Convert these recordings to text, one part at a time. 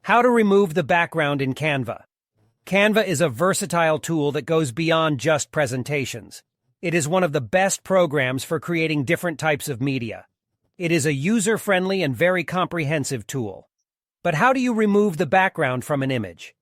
How to remove the background in Canva. Canva is a versatile tool that goes beyond just presentations. It is one of the best programs for creating different types of media. It is a user-friendly and very comprehensive tool. But how do you remove the background from an image?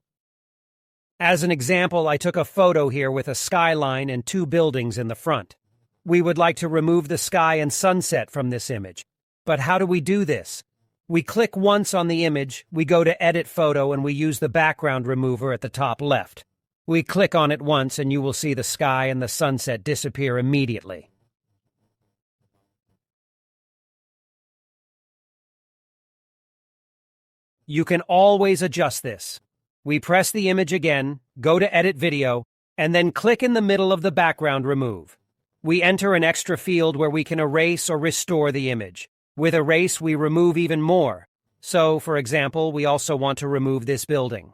As an example, I took a photo here with a skyline and two buildings in the front. We would like to remove the sky and sunset from this image. But how do we do this? We click once on the image, we go to Edit Photo, and we use the background remover at the top left. We click on it once and you will see the sky and the sunset disappear immediately. You can always adjust this. We press the image again, go to Edit Video, and then click in the middle of the background remove. We enter an extra field where we can erase or restore the image. With erase, we remove even more. So, for example, we also want to remove this building.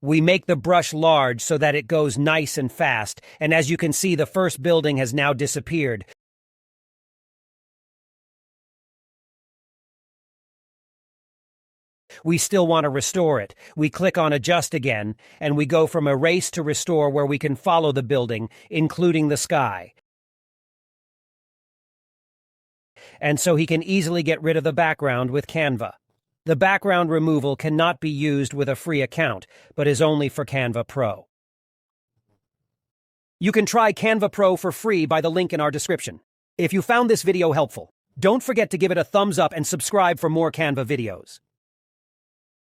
We make the brush large so that it goes nice and fast, and as you can see, the first building has now disappeared. We still want to restore it. We click on Adjust again, and we go from Erase to Restore, where we can follow the building, including the sky. And so he can easily get rid of the background with Canva. The background removal cannot be used with a free account, but is only for Canva Pro. You can try Canva Pro for free by the link in our description. If you found this video helpful, don't forget to give it a thumbs up and subscribe for more Canva videos.